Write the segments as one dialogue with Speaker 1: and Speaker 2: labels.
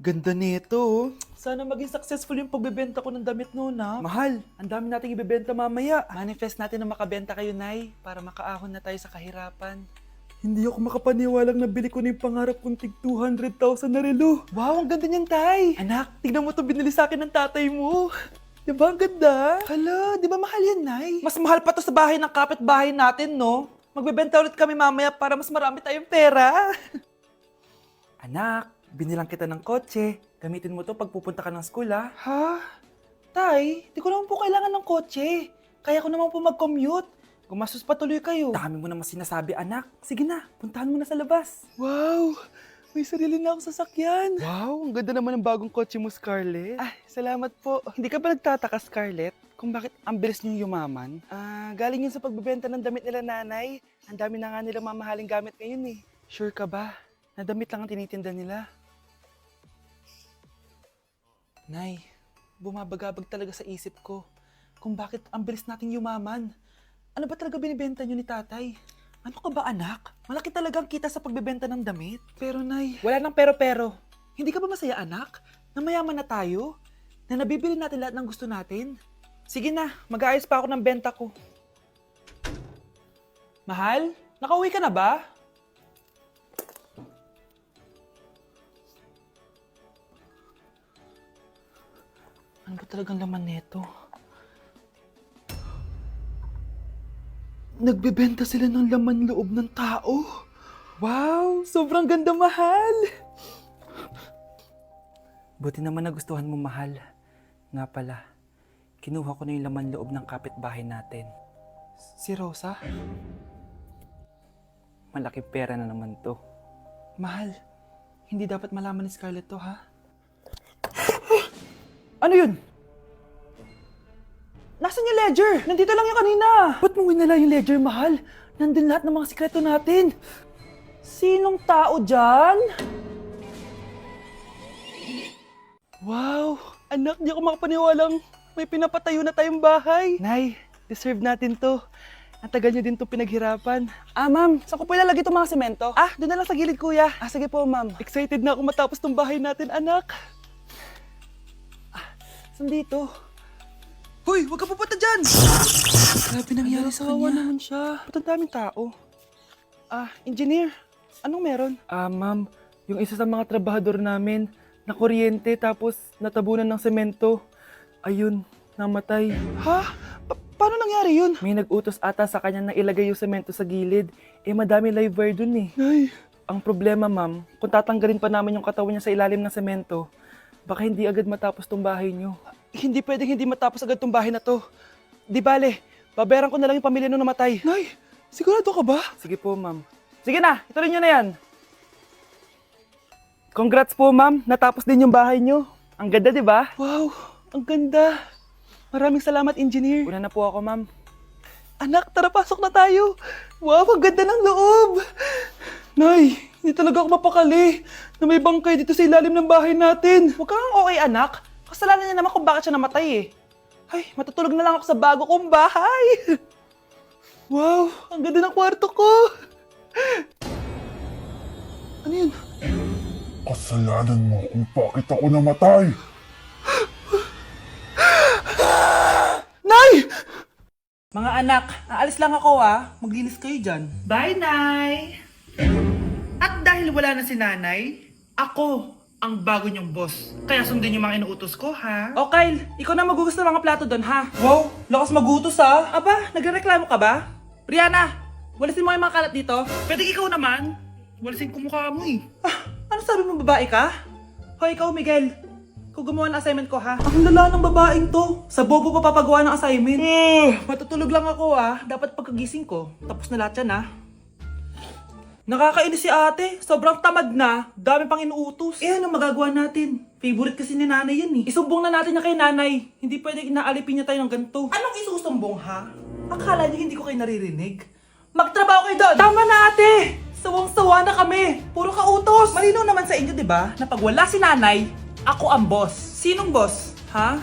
Speaker 1: Ganda nito, oh. Sana maging successful yung pagbebenta ko ng damit noon, ha? Mahal, ang dami nating ibebenta mamaya. Manifest natin na makabenta kayo, Nay, para makaahon na tayo sa kahirapan. Hindi ako makapaniwalang nabili ko na yung pangarap kong tig 200,000 na relo. Wow, ang ganda niyan, Tay. Anak, tignan mo to binili sa akin ng tatay mo. Diba ang ganda? Hala, di ba mahal yan, Nay? Mas mahal pa to sa bahay ng kapitbahay natin, no? Magbebenta ulit kami mamaya para mas marami tayong pera. Anak, binilang kita ng kotse. Gamitin mo to pag pupunta ka ng school, ha? Ha? Tay, di ko naman po kailangan ng kotse. Kaya ko naman po mag-commute. Gumastos pa tuloy kayo. Dami mo naman sinasabi, anak. Sige na, puntahan mo na sa labas. Wow! May sarili na ako sasakyan. Wow, ang ganda naman ng bagong kotse mo, Scarlett. Ay, salamat po. Hindi ka ba nagtataka, Scarlett, kung bakit ang bilis niyong yumaman? Galing yun sa pagbebenta ng damit nila, nanay. Ang dami na nga nilang mamahaling gamit ngayon, eh. Sure ka ba? Na damit lang ang tinitinda nila? Nay, bumabagabag talaga sa isip ko kung bakit ang bilis nating yumaman. Ano ba talaga binibenta niyo ni tatay? Ano ka ba, anak? Malaki talagang kita sa pagbebenta ng damit. Pero, Nay, wala nang pero-pero. Hindi ka ba masaya, anak? Na mayaman na tayo? Na nabibili natin lahat ng gusto natin? Sige na, mag-aayos pa ako ng benta ko. Mahal, nakauwi ka na ba? Ano ba talagang laman nito? Nagbebenta sila ng laman loob ng tao. Wow! Sobrang ganda, mahal! Buti naman nagustuhan mo, mahal. Nga pala, kinuha ko na yung laman loob ng kapitbahay natin. Si Rosa? Malaking pera na naman to. Mahal, hindi dapat malaman ni Scarlett to, ha? Ano yun? Nasaan yung ledger? Nandito lang yung kanina. Ba't mo winala yung ledger, mahal? Nandun lahat ng mga sikreto natin. Sinong tao dyan? Wow! Anak, di ako makapaniwalang may pinapatayo na tayong bahay. Nay, deserve natin to. Ang tagal niyo din to pinaghirapan. Ma'am, saan ko po ilalagay itong mga semento? Doon na lang sa gilid, kuya. Sige po, ma'am. Excited na ako matapos tong bahay natin, anak. Saan dito? Hoy, huwag ka pupunta dyan! Grabe nangyari sa kanya. Naman siya. Ba't ang daming tao? Engineer, anong meron? Ma'am, yung isa sa mga trabahador namin, nakuryente tapos natabunan ng semento. Ayun, namatay. Ha? Paano nangyari yun? May nag-utos ata sa kanya na ilagay yung semento sa gilid. Madami live wire dun eh. Ay. Ang problema, ma'am, kung tatanggalin pa namin yung katawan niya sa ilalim ng semento, baka hindi agad matapos tong bahay niyo. Hindi pwedeng hindi matapos agad tong bahay na to. Di bale, babayaran ko na lang yung pamilya nung namatay. Nay, sigurado ka ba? Sige po, ma'am. Sige na, ituloy niyo na yan. Congrats po, ma'am. Natapos din yung bahay niyo. Ang ganda, di ba? Wow, ang ganda. Maraming salamat, engineer. Una na po ako, ma'am. Anak, tara, pasok na tayo. Wow, ang ganda ng loob. Nay, hindi talaga ako mapakali na may bangkay dito sa ilalim ng bahay natin. Huwag kang okay, anak. Kasalanan niya naman kung bakit siya namatay eh. Ay, matutulog na lang ako sa bago kong bahay. Wow, ang ganda ng kwarto ko. Ano yun?
Speaker 2: Kasalanan mo kung bakit ako namatay.
Speaker 1: Nay! Mga anak, aalis lang ako Maglinis kayo dyan. Bye, Nay! At dahil wala na si Nanay, ako ang bago niyong boss. Kaya sundin yung mga inuutos ko, ha? O Kyle, ikaw na magugas ng mga plato doon, ha? Wow, lakas magutos, ha? Aba, nagrereklamo ka ba? Brianna, walisin mo yung mga kalat dito. Pwede ikaw naman. Walisin ko mukha mo eh. Ano sabi mo, babae ka? Hoy, ikaw, Miguel. Ikaw gumawa ng assignment ko, ha? Ang lala ng babaeng to. Sa bobo pa papagawa ng assignment. Matutulog lang ako, Dapat pagkagising ko, tapos na lahat yan, Nakakainis si ate. Sobrang tamad na. Dami pang inuutos. Ano magagawa natin? Favorite kasi ni nanay yan eh. Isumbong na natin niya kay nanay. Hindi pwede inaalipin niya tayo ng ganito. Anong isusumbong, ha? Akala niyo hindi ko kayo naririnig? Magtrabaho kayo doon! Tama na, ate! Sawang-sawa na kami. Puro kautos. Malinaw naman sa inyo, di ba? Na pag wala si nanay, ako ang boss. Sinong boss? Ha?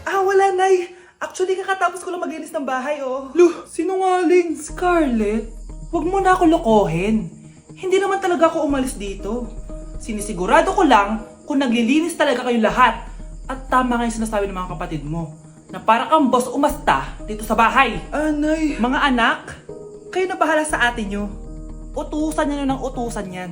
Speaker 1: Wala, nay. Actually, kakatapos ko lang maglinis ng bahay, Lu, sinungaling. Scarlett, huwag mo na ako lokohin. Hindi naman talaga ako umalis dito. Sinisigurado ko lang kung naglilinis talaga kayo lahat. At tama nga yung sinasabi ng mga kapatid mo, na para kang boss umasta dito sa bahay. Nay. Mga anak, kayo na bahala sa ate nyo. Utusan nyo ng utusan yan.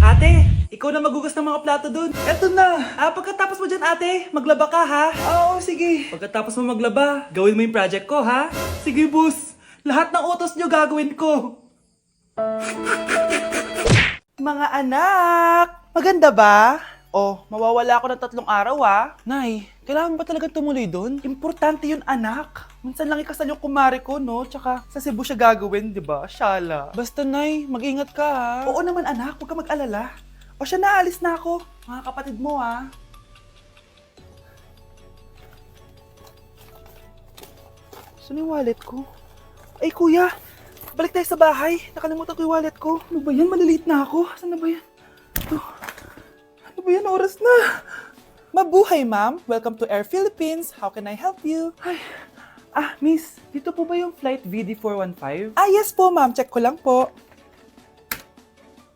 Speaker 1: Ate, ikaw na magugas ng mga plato dun. Eto na. Pagkatapos mo dyan ate, maglaba ka ha? Oo, sige. Pagkatapos mo maglaba, gawin mo yung project ko ha? Sige boss, lahat ng utos nyo gagawin ko. Mga anak, maganda ba? Mawawala ako ng 3 araw ha? Nay, kailangan ba talaga tumuloy doon? Importante yun anak. Minsan lang ikasal yung kumare ko, no? Tsaka sa Cebu siya gagawin, di ba? Shala. Basta Nay, mag-ingat ka ha? Oo naman anak, huwag ka mag-alala. Siya naalis na ako. Mga kapatid mo ha? Saan yung wallet ko? Ay kuya, balik tayo sa bahay. Nakalimutan ko yung wallet ko. Ano ba yan? Maliliit na ako. Saan na ba yan? Ito. Ano ba yan? Oras na. Mabuhay, ma'am. Welcome to Air Philippines. How can I help you? Ay. Miss, dito po ba yung flight VD415? Yes po, ma'am. Check ko lang po.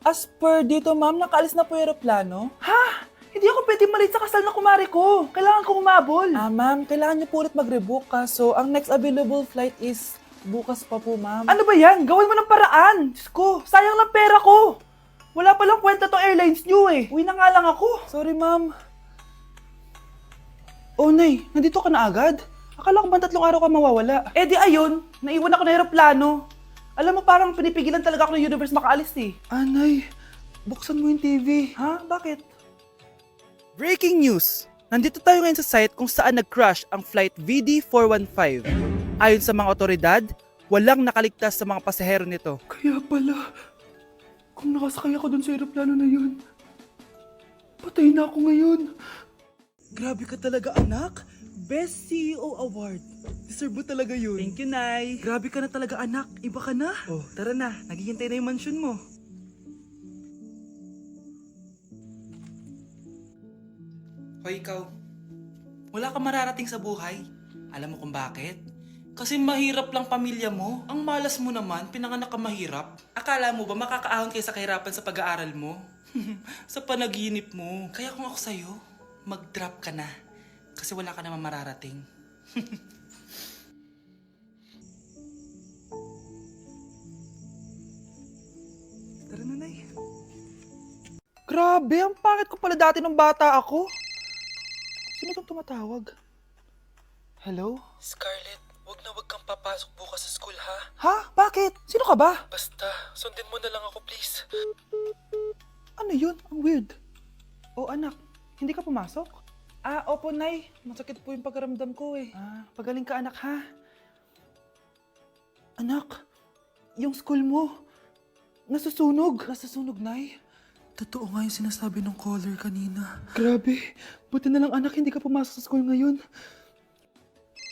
Speaker 1: As per dito, ma'am, nakaalis na po yung aeroplano. Ha? Hindi ako pwede malit sa kasal na kumari ko. Kailangan ko umabol. Ma'am, kailangan niyo po ulit mag-rebook ka. So, ang next available flight is bukas pa po, ma'am. Ano ba yan? Gawin mo ng paraan. Diyos ko, sayang lang pera ko. Wala palang kwenta tong airlines niyo eh. Uwi na nga lang ako. Sorry, ma'am. Nay, nandito ka na agad? Akala ko ba 3 araw ka mawawala? Di ayun, naiwan ako ng aeroplano. Alam mo, parang pinipigilan talaga ako ng universe makaalis eh. Nay, buksan mo yung TV. Ha? Bakit? Breaking news! Nandito tayo ngayon sa site kung saan nag-crash ang flight VD415. Ayon sa mga otoridad, walang nakaligtas sa mga pasahero nito. Kaya pala, kung nakasakay ako dun sa aeroplano na yun, patay na ako ngayon. Grabe ka talaga anak. Best CEO Award. Deserve mo talaga yun. Thank you, Nay. Grabe ka na talaga anak. Iba ka na. Tara na. Naghihintay na yung mansion mo. Hoy, ikaw. Wala ka mararating sa buhay. Alam mo kung bakit? Kasi mahirap lang pamilya mo. Ang malas mo naman, pinanganak ka mahirap. Akala mo ba makakaahon kayo sa kahirapan sa pag-aaral mo? Sa panaginip mo. Kaya kung ako sa'yo, mag-drop ka na. Kasi wala ka naman mararating. Tara na, Nay. Grabe, ang pangit ko pala dati nung bata ako. Sino itong tumatawag? Hello? Scarlett, wag na wag kang papasok bukas sa school, ha? Ha? Bakit? Sino ka ba? Basta, sundin mo na lang ako, please. Ano yun? Ang weird. Anak, hindi ka pumasok? Opo, Nay. Masakit po yung pagkaramdam ko eh. Pagaling ka, anak, ha? Anak, yung school mo, nasusunog. Nasusunog, Nay? Totoo nga yung sinasabi ng caller kanina. Grabe. Buti na lang, anak, hindi ka pumasok sa school ngayon.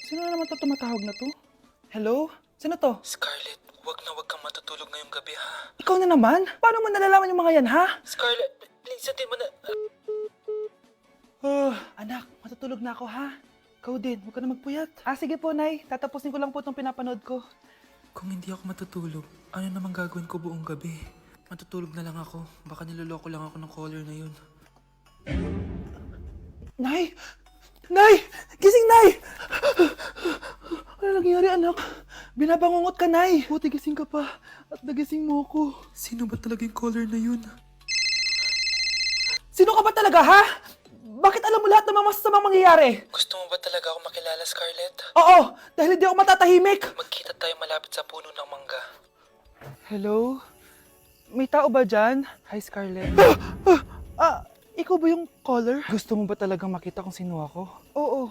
Speaker 1: Sino na naman tumatawag na to? Hello? Sino to? Scarlett, wag na wag kang matutulog ngayong gabi, ha? Ikaw na naman? Paano mo nalalaman yung mga yan, ha? Scarlett, please, sundin mo na... anak, matutulog na ako, ha? Ikaw din, huwag ka na magpuyat. Sige po, Nay. Tatapusin ko lang po itong pinapanood ko. Kung hindi ako matutulog, ano namang gagawin ko buong gabi? Matutulog na lang ako. Baka niloloko lang ako ng caller na yun. Nay! Nay! Gising, Nay! Ano nangyari, anak? Binabangungot ka, Nay! Buti gising ka pa. At nagising mo ako. Sino ba talaga yung caller na yun? Sino ka ba talaga, ha? Bakit alam mo lahat ng mga masasamang mangyayari? Gusto mo ba talaga ako makilala, Scarlett? Oo! Dahil hindi ako matatahimik! Magkita tayo malapit sa puno ng mangga. Hello? May tao ba dyan? Hi, Scarlett. Ikaw ba yung caller? Gusto mo ba talagang makita kung sino ako? Oo.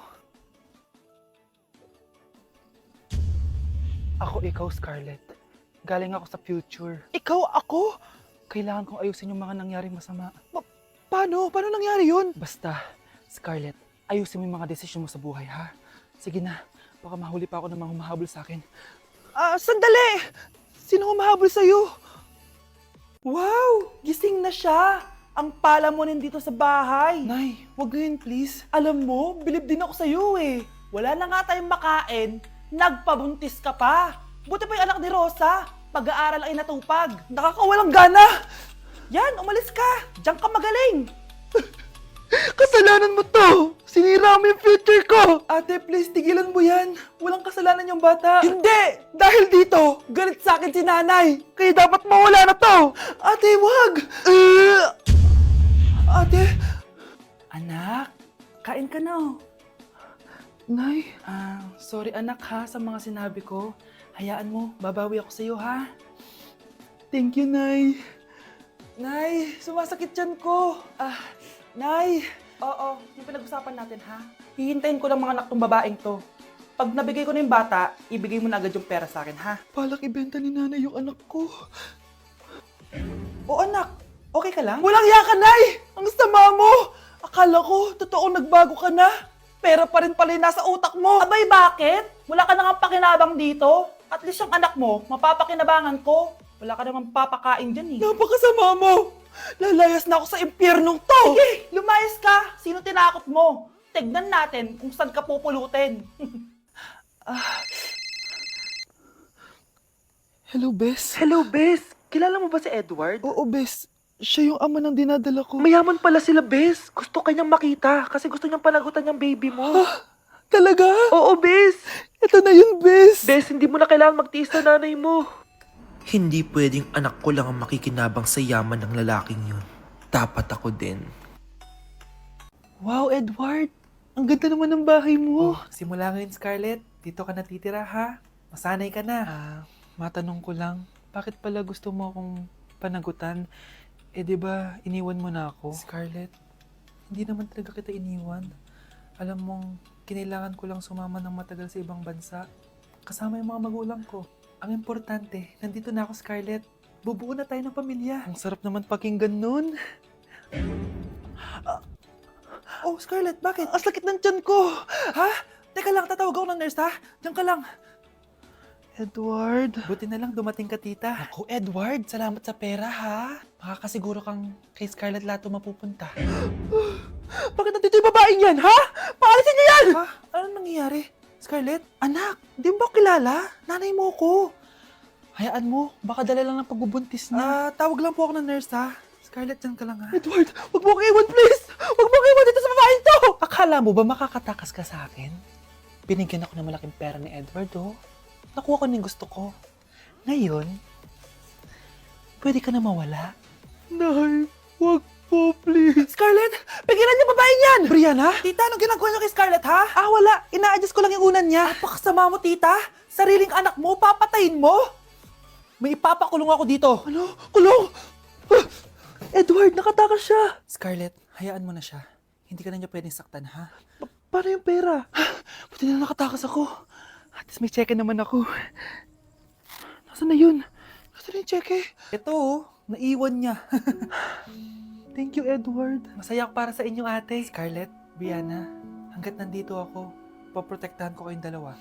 Speaker 1: Ako ikaw, Scarlett. Galing ako sa future. Ikaw ako? Kailangan kong ayusin yung mga nangyaring masama. Paano? Paano nangyari yun? Basta, Scarlett, ayusin mo yung mga desisyon mo sa buhay, ha? Sige na, baka mahuli pa ako ng mga humahabol sa akin. Sandali! Sino humahabol sa'yo? Wow! Gising na siya! Ang pala mo nandito sa bahay. Nay, wag ganyan please. Alam mo, bilib din ako sa'yo eh. Wala na nga tayong makain, nagpabuntis ka pa. Buti pa yung anak ni Rosa, pag-aaral ay natupag. Nakakawalang gana! Yan, umalis ka! Diyan ka magaling! Kasalanan mo to! Sinira mo yung future ko! Ate, please, tigilan mo yan. Walang kasalanan yung bata. Hindi! Dahil dito, galit sa akin si nanay. Kaya dapat mawala na to! Ate, wag! Ate! Anak, kain ka na. Nay? Sorry anak ha sa mga sinabi ko. Hayaan mo, babawi ako sa'yo ha. Thank you, Nay. Nay, sumasakit yan ko. Nay. Oo, yung pinag-usapan natin ha. Hihintayin ko lang mga anak tong babaeng to. Pag nabigay ko na yung bata, ibigay mo na agad yung pera sa akin ha. Palak ibenta ni nanay yung anak ko. O anak, okay ka lang? Walang iya ka, Nay! Ang sama mo! Akala ko, totoo nagbago ka na. Pera pa rin pala yung nasa utak mo. Abay, bakit? Wala ka nang pakinabang dito. At least yung anak mo, mapapakinabangan ko. Wala ka namang papakain dyan eh. Napakasama mo! Lalayas na ako sa impyernong to! Sige, lumayas ka! Sino tinakot mo? Tignan natin kung saan ka pupulutin. Hello, Bes. Hello, Bes. Kilala mo ba si Edward? Oo, Bes. Siya yung ama ng dinadala ko. Mayaman pala sila, Bes. Gusto kanyang makita kasi gusto niyang panagutan yung baby mo. Talaga? Oo, Bes. Ito na yun, Bes. Bes, hindi mo na kailangan magtiis na nanay mo.
Speaker 3: Hindi pwedeng anak ko lang ang makikinabang sa yaman ng lalaking yun. Dapat ako din.
Speaker 1: Wow, Edward. Ang ganda naman ng bahay mo. Simula ngayon, Scarlett. Dito ka natitira, ha? Masanay ka na. Matanong ko lang, bakit pala gusto mo akong panagutan? Eh, di ba iniwan mo na ako? Scarlett, hindi naman talaga kita iniwan. Alam mong, kinailangan ko lang sumama ng matagal sa ibang bansa. Kasama yung mga magulang ko. Ang importante, nandito na ako, Scarlett. Bubuo na tayo ng pamilya. Ang sarap naman pakinggan nun. Oh, Scarlett, bakit? Ang sakit ng tiyan ko! Ha? Teka lang, tatawag ako ng nurse, ha? Diyan ka lang. Edward. Buti na lang dumating ka, tita. Ako, Edward, salamat sa pera, ha? Makakasiguro kang kay Scarlett Lato mapupunta. Bakit nandito yung babaeng yan, ha? Paalisin niyo yan! Ha? Anong nangyayari? Scarlett? Anak, di mo ba kilala? Nanay mo ko. Hayaan mo, baka dala lang ng pagbubuntis niya. Tawag lang po ako ng nurse, ha? Scarlett, dyan ka lang, ha? Edward, wag mo kang iwan, please! Wag mo kang iwan dito sa babaeng to! Akala mo ba makakatakas ka sa akin? Binigyan ako ng malaking pera ni Edward, oh. Nakuha ko na yung gusto ko. Ngayon, pwede ka na mawala. Nay, wag po, please. Scarlett, pigilan niyo babaeng yan! Brianna? Tita, anong ginagawa niyo kay Scarlett, ha? Wala. Ina-adjust ko lang yung unan niya. Napakasama mo, tita. Sariling anak mo, papatayin mo? May ipapakulong ako dito. Ano? Kulong? Edward, nakatakas siya. Scarlett, hayaan mo na siya. Hindi ka na niya pwedeng saktan, ha? Paano yung pera? Buti na nakatakas ako. At least may cheque naman ako. Nasaan na yun? Nasaan na yung cheque? Ito, oh. Naiwan niya. Thank you, Edward. Masaya ako para sa inyo, ate. Scarlett, Brianna, hanggat nandito ako, poprotektahan ko kayong dalawa.